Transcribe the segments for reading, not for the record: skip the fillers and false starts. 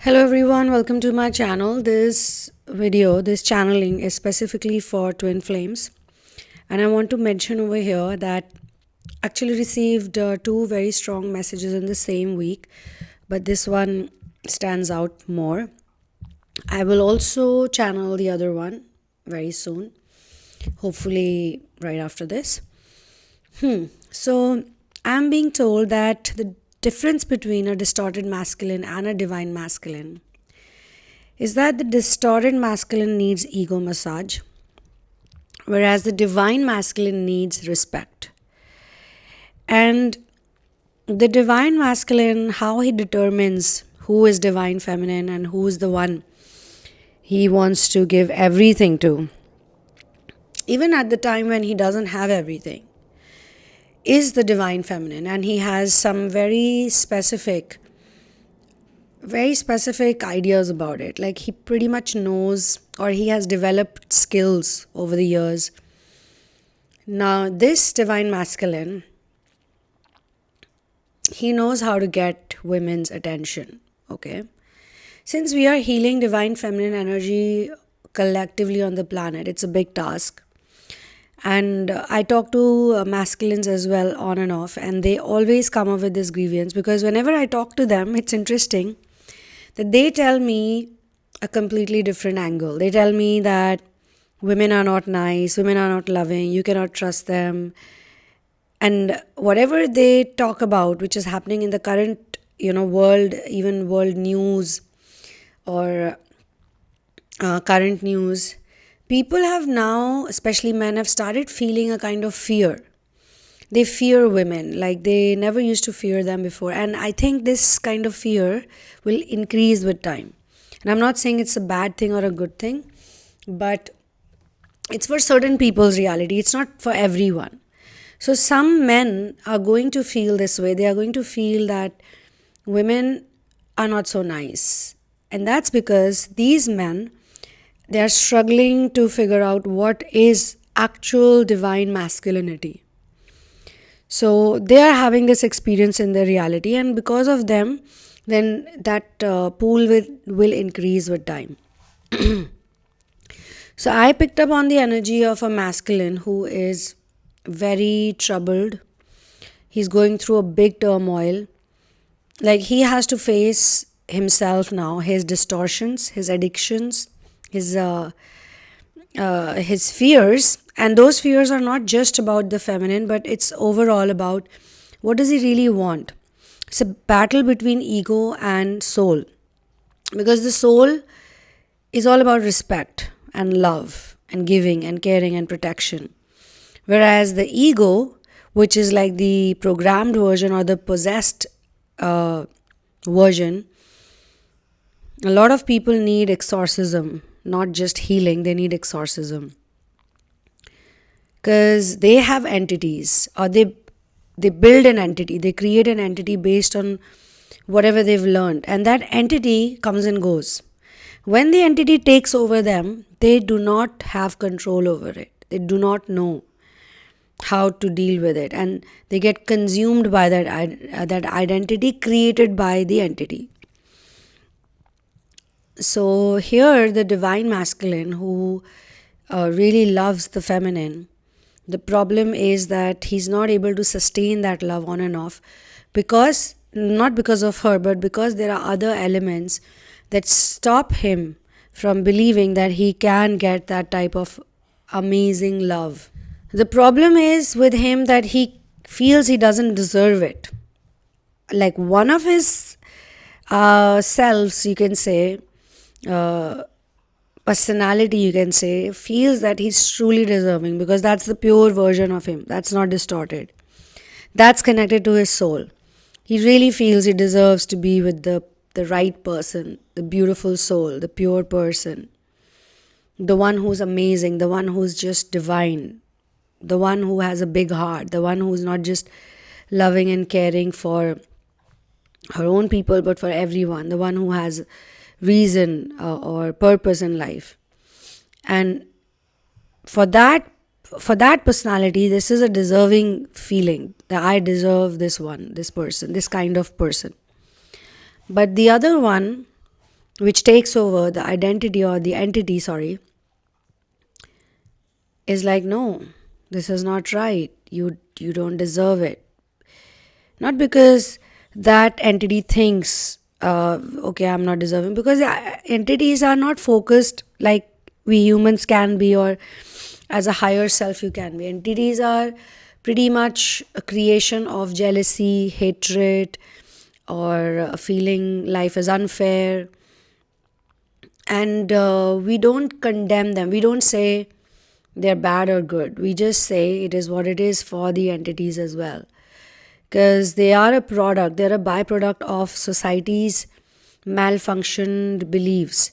Hello everyone, welcome to my channel. This channeling is specifically for twin flames, and I want to mention over here that actually received two very strong messages in the same week, but this one stands out more. I will also channel the other one very soon, hopefully right after this. So I'm being told that the difference between a distorted masculine and a divine masculine is that the distorted masculine needs ego massage, whereas the divine masculine needs respect. And the divine masculine, how he determines who is divine feminine and who is the one he wants to give everything to, even at the time when he doesn't have everything, is the divine feminine, and he has some very specific ideas about it. Like, he pretty much knows, or he has developed skills over the years. Now, this divine masculine, he knows how to get women's attention, okay? Since we are healing divine feminine energy collectively on the planet, it's a big task. And I talk to masculines as well, on and off, and they always come up with this grievance, because whenever I talk to them, it's interesting that they tell me a completely different angle. They tell me that women are not nice, women are not loving, you cannot trust them. And whatever they talk about, which is happening in the current, world, even world news or current news, people have now, especially men, have started feeling a kind of fear. They fear women like they never used to fear them before. And I think this kind of fear will increase with time. And I'm not saying it's a bad thing or a good thing, but it's for certain people's reality. It's not for everyone. So some men are going to feel this way. They are going to feel that women are not so nice. And that's because these men, they are struggling to figure out what is actual divine masculinity. So they are having this experience in their reality, and because of them, then that pool will increase with time. So I picked up on the energy of a masculine who is very troubled. He's going through a big turmoil. Like, he has to face himself now, his distortions, his addictions, his fears. And those fears are not just about the feminine, but it's overall about what does he really want. It's a battle between ego and soul, because the soul is all about respect and love and giving and caring and protection, whereas the ego, which is like the programmed version or the possessed version, a lot of people need exorcism, not just healing. They need exorcism, because they have entities, or they build an entity, they create an entity based on whatever they've learned, and that entity comes and goes. When the entity takes over them, they do not have control over it. They do not know how to deal with it, and they get consumed by that identity created by the entity. So here, the divine masculine who really loves the feminine, the problem is that he's not able to sustain that love on and off, not because of her, but because there are other elements that stop him from believing that he can get that type of amazing love. The problem is with him that he feels he doesn't deserve it. Like, one of his selves, you can say, personality, you can say, feels that he's truly deserving, because that's the pure version of him. That's not distorted. That's connected to his soul. He really feels he deserves to be with the right person, the beautiful soul, the pure person, the one who's amazing, the one who's just divine, the one who has a big heart, the one who's not just loving and caring for her own people, but for everyone, the one who has reason or purpose in life. And for that personality, this is a deserving feeling, that I deserve this person, this kind of person. But the other one which takes over the identity or the entity, is like, no, this is not right. You don't deserve it. Not because that entity thinks, okay, I'm not deserving, because entities are not focused like we humans can be, or as a higher self you can be. Entities are pretty much a creation of jealousy, hatred, or a feeling life is unfair. And we don't condemn them. We don't say they're bad or good. We just say it is what it is for the entities as well. Because they are a product, they're a byproduct of society's malfunctioning beliefs,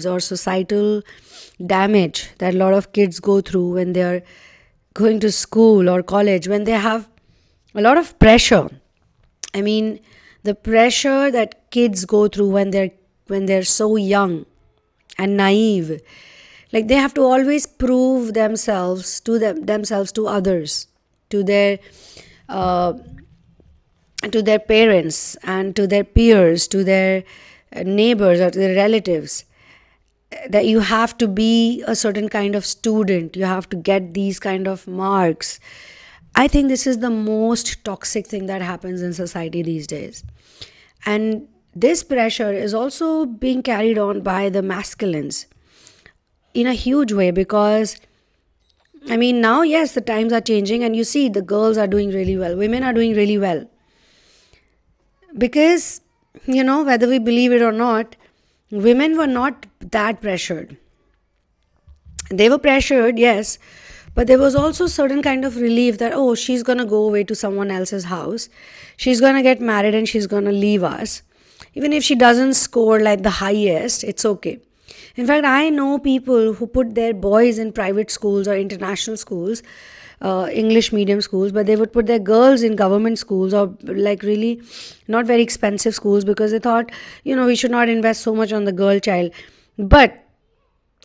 or societal damage that a lot of kids go through when they're going to school or college, when they have a lot of pressure. I mean, the pressure that kids go through when they're so young and naive, like they have to always prove themselves to others, to their uh, to their parents and to their peers, to their neighbors or to their relatives, that you have to be a certain kind of student, you have to get these kind of marks. I think this is the most toxic thing that happens in society these days. And this pressure is also being carried on by the masculines in a huge way, because I mean, now, yes, the times are changing, and you see the girls are doing really well, women are doing really well. Because, whether we believe it or not, women were not that pressured. They were pressured, yes, but there was also certain kind of relief that, oh, she's going to go away to someone else's house. She's going to get married and she's going to leave us. Even if she doesn't score like the highest, it's okay. In fact, I know people who put their boys in private schools or international schools, English medium schools, but they would put their girls in government schools, or like really not very expensive schools, because they thought, we should not invest so much on the girl child. But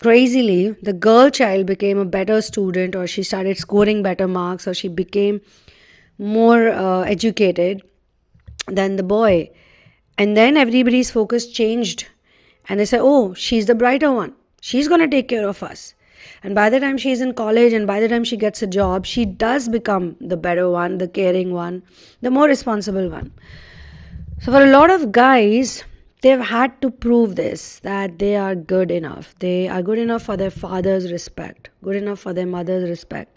crazily, the girl child became a better student, or she started scoring better marks, or she became more educated than the boy. And then everybody's focus changed, and they say, oh, she's the brighter one, she's going to take care of us. And by the time she's in college and by the time she gets a job, she does become the better one, the caring one, the more responsible one. So for a lot of guys, they've had to prove this, that they are good enough. They are good enough for their father's respect, good enough for their mother's respect.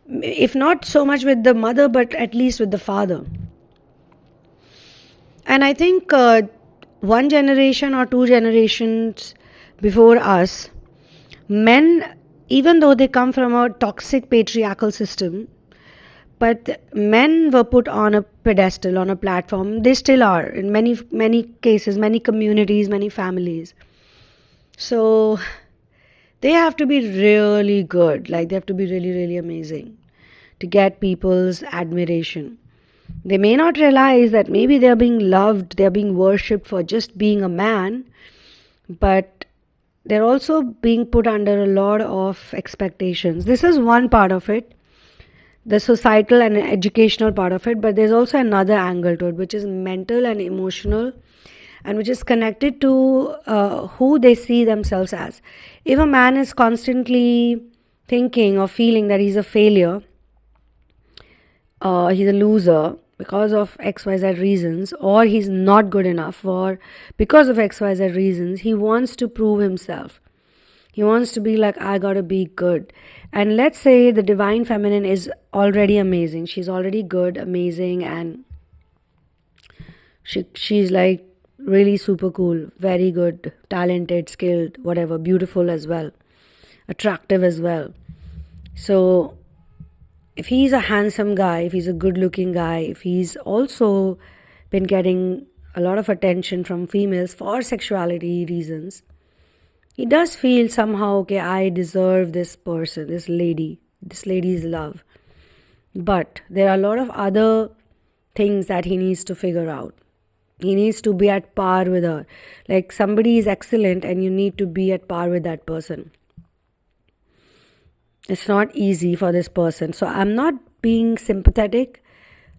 If not so much with the mother, but at least with the father. And I think one generation or two generations before us, men, even though they come from a toxic patriarchal system, but men were put on a pedestal, on a platform. They still are in many cases, many communities, many families. So they have to be really good, like they have to be really, really amazing to get people's admiration. They may not realize that maybe they're being loved, they're being worshipped for just being a man, but they're also being put under a lot of expectations. This is one part of it, the societal and educational part of it, but there's also another angle to it, which is mental and emotional, and which is connected to who they see themselves as. If a man is constantly thinking or feeling that he's a failure, he's a loser because of XYZ reasons, or he's not good enough, or because of XYZ reasons, he wants to prove himself. He wants to be like, I gotta be good. And let's say the divine feminine is already amazing. She's already good, amazing, and she's like really super cool, very good, talented, skilled, whatever, beautiful as well, attractive as well. So if he's a handsome guy, if he's a good looking guy, if he's also been getting a lot of attention from females for sexuality reasons, he does feel somehow, okay, I deserve this person, this lady's love. But there are a lot of other things that he needs to figure out. He needs to be at par with her. Like somebody is excellent and you need to be at par with that person. It's not easy for this person. So I'm not being sympathetic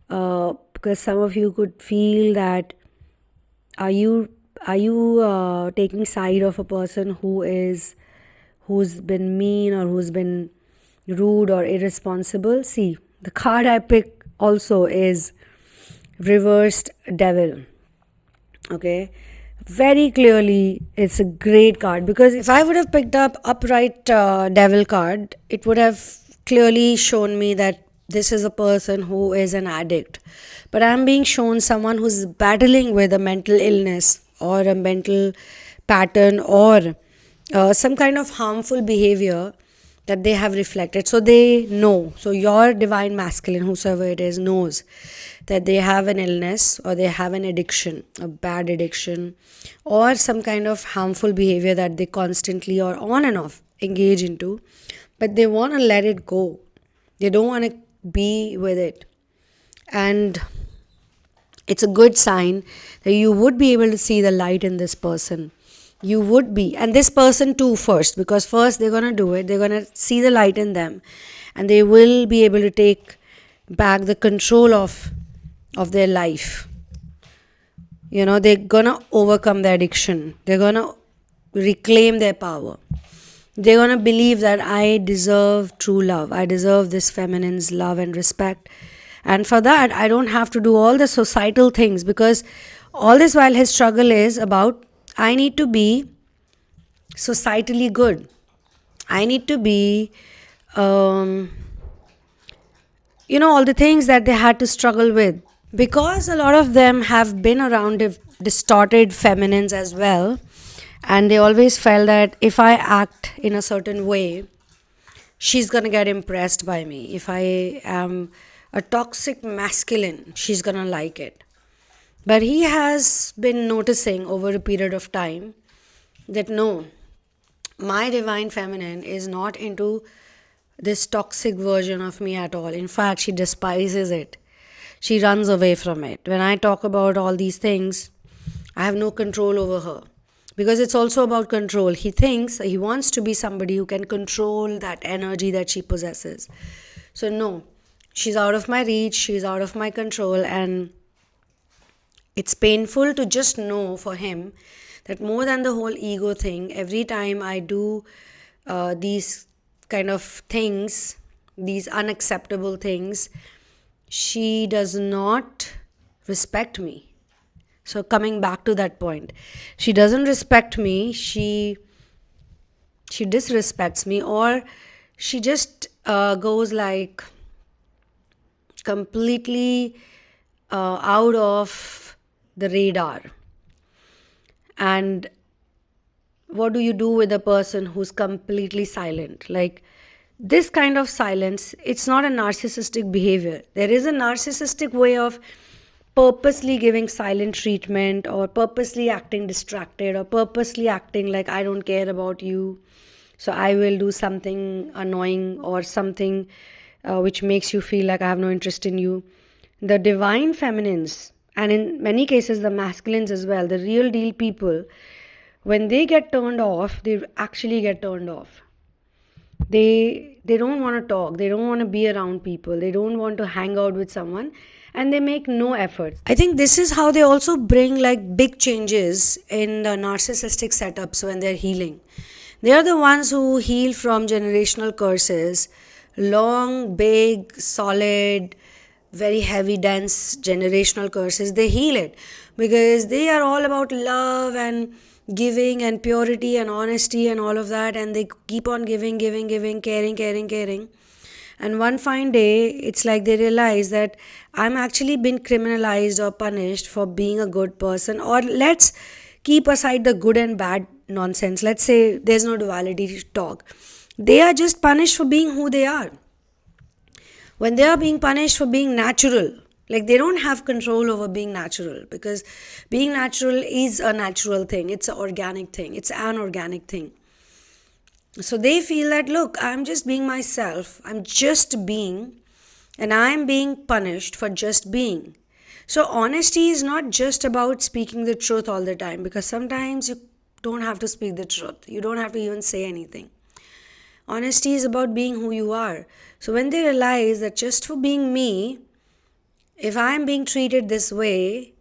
because some of you could feel that, are you Are you taking side of a person who's been mean or who's been rude or irresponsible? See, the card I pick also is reversed devil. Okay, very clearly it's a great card, because if I would have picked up upright devil card, it would have clearly shown me that this is a person who is an addict. But I'm being shown someone who's battling with a mental illness or a mental pattern or some kind of harmful behavior that they have reflected. So they know. So your divine masculine, whosoever it is, knows that they have an illness or they have an addiction, a bad addiction, or some kind of harmful behavior that they constantly or on and off engage into. But they want to let it go. They don't want to be with it. And it's a good sign that you would be able to see the light in this person. You would be, and this person too first, because first they're going to do it, they're going to see the light in them, and they will be able to take back the control of their life. You know, they're going to overcome their addiction, they're going to reclaim their power, they're going to believe that I deserve true love, I deserve this feminine's love and respect, and for that I don't have to do all the societal things, because all this while his struggle is about, I need to be societally good. I need to be, all the things that they had to struggle with. Because a lot of them have been around distorted feminines as well. And they always felt that if I act in a certain way, she's going to get impressed by me. If I am a toxic masculine, she's going to like it. But he has been noticing over a period of time that no, my divine feminine is not into this toxic version of me at all. In fact, she despises it. She runs away from it. When I talk about all these things, I have no control over her. Because it's also about control. He thinks he wants to be somebody who can control that energy that she possesses. So no, she's out of my reach, she's out of my control, and it's painful to just know for him that more than the whole ego thing, every time I do these kind of things, these unacceptable things, she does not respect me. So coming back to that point, she doesn't respect me, she disrespects me, or she just goes like completely out of the radar. And what do you do with a person who's completely silent? Like this kind of silence, it's not a narcissistic behavior. There is a narcissistic way of purposely giving silent treatment, or purposely acting distracted, or purposely acting like I don't care about you, so I will do something annoying or something which makes you feel like I have no interest in you. The divine feminines, and in many cases the masculines as well, the real deal people, when they get turned off, they actually get turned off. They don't want to talk, they don't want to be around people, they don't want to hang out with someone, and they make no effort. I think this is how they also bring like big changes in the narcissistic setups when they're healing. They are the ones who heal from generational curses, long, big, solid, very heavy, dense generational curses. They heal it because they are all about love and giving and purity and honesty and all of that, and they keep on giving, caring. And one fine day, it's like they realize that I'm actually been criminalized or punished for being a good person. Or let's keep aside the good and bad nonsense. Let's say there's no duality talk. They are just punished for being who they are. When they are being punished for being natural, like they don't have control over being natural, because being natural is a natural thing. It's an organic thing. It's an organic thing. So they feel that, look, I'm just being myself. I'm just being, and I'm being punished for just being. So honesty is not just about speaking the truth all the time, because sometimes you don't have to speak the truth. You don't have to even say anything. Honesty is about being who you are. So when they realize that just for being me, if I'm being treated this way,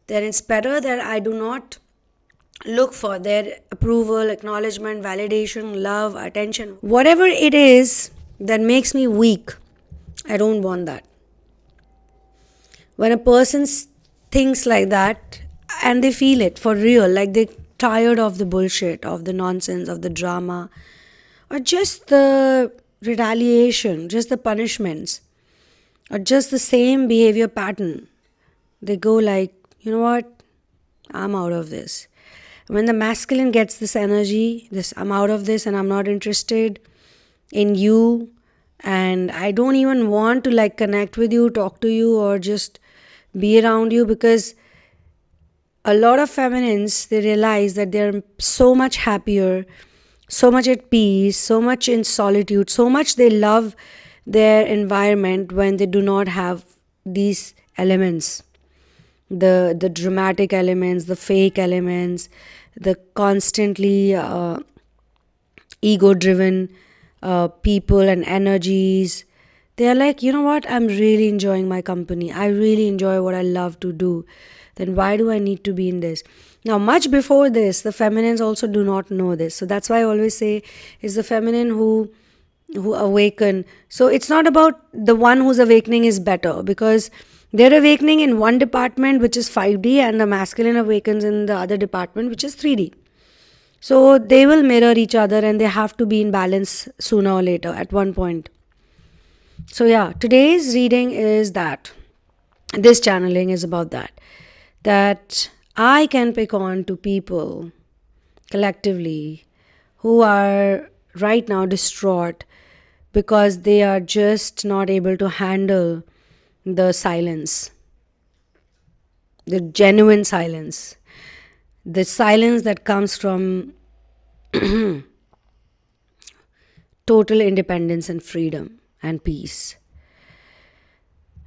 then it's better that I do not look for their approval, acknowledgement, validation, love, attention. Whatever it is that makes me weak, I don't want that. When a person thinks like that and they feel it for real, like they're tired of the bullshit, of the nonsense, of the drama, or just the retaliation, just the punishments, or just the same behavior pattern, they go like, you know what, I'm out of this. When the masculine gets this energy, this I'm out of this and I'm not interested in you, and I don't even want to like connect with you, talk to you, or just be around you, because a lot of feminines, they realize that they're so much happier, so much at peace, so much in solitude, so much they love their environment when they do not have these elements, the dramatic elements, the fake elements, the constantly ego driven people and energies. They are like, you know what, I'm really enjoying my company, I really enjoy what I love to do, then why do I need to be in this? Now, much before this, the feminines also do not know this. So that's why I always say it's the feminine who awaken. So it's not about the one who's awakening is better, because they're awakening in one department which is 5D, and the masculine awakens in the other department which is 3D. So they will mirror each other and they have to be in balance sooner or later at one point. So yeah, today's reading is that, this channeling is about that I can pick on to people collectively who are right now distraught because they are just not able to handle the silence, the genuine silence, the silence that comes from total independence and freedom and peace.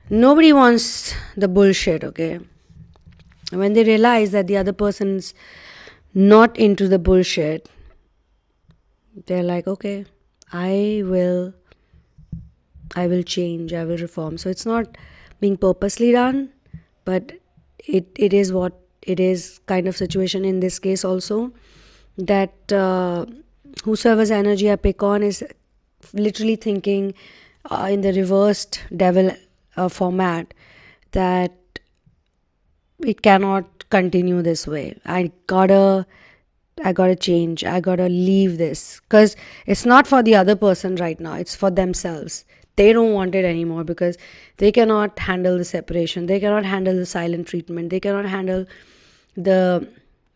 Nobody wants the bullshit, okay? When they realize that the other person's not into the bullshit, they're like, okay, I will change, I will reform. So it's not being purposely done, but it is what it is, kind of situation in this case also, that whosoever's energy I pick on is literally thinking in the reversed devil format, that it cannot continue this way. I gotta change. I gotta leave this, because it's not for the other person right now. It's for themselves. They don't want it anymore because they cannot handle the separation. They cannot handle the silent treatment. They cannot handle the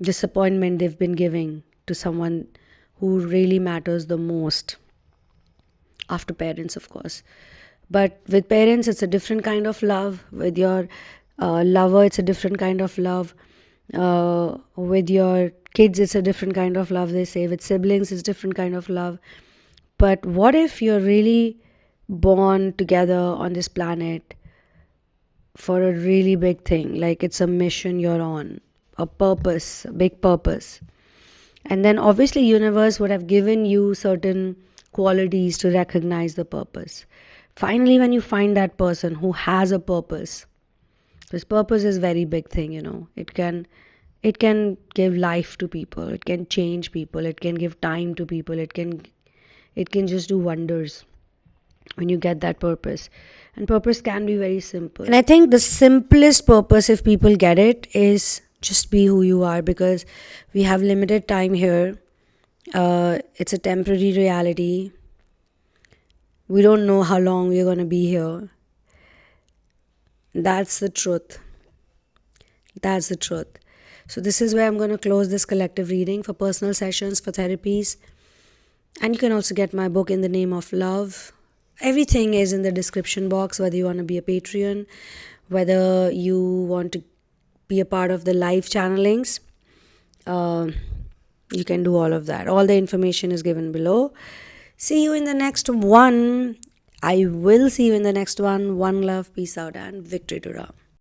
disappointment they've been giving to someone who really matters the most, after parents, of course. But with parents, it's a different kind of love. With your lover, it's a different kind of love. With your kids, it's a different kind of love, they say. With siblings, it's a different kind of love. But what if you're really born together on this planet for a really big thing, like it's a mission you're on, a purpose, a big purpose, and then obviously universe would have given you certain qualities to recognize the purpose. Finally, when you find that person who has a purpose, this purpose is very big thing, it can give life to people, it can change people, it can give time to people, it can just do wonders when you get that purpose. And purpose can be very simple, and I think the simplest purpose, if people get it, is just be who you are, because we have limited time here. It's a temporary reality. We don't know how long we're going to be here. That's the truth. So this is where I'm going to close this collective reading. For personal sessions, for therapies, and you can also get my book, In the Name of Love. Everything is in the description box, whether you want to be a Patreon, whether you want to be a part of the live channelings. You can do all of that. All the information is given below. See you in the next one. I will see you in the next one. One love, peace out, and victory to Ram.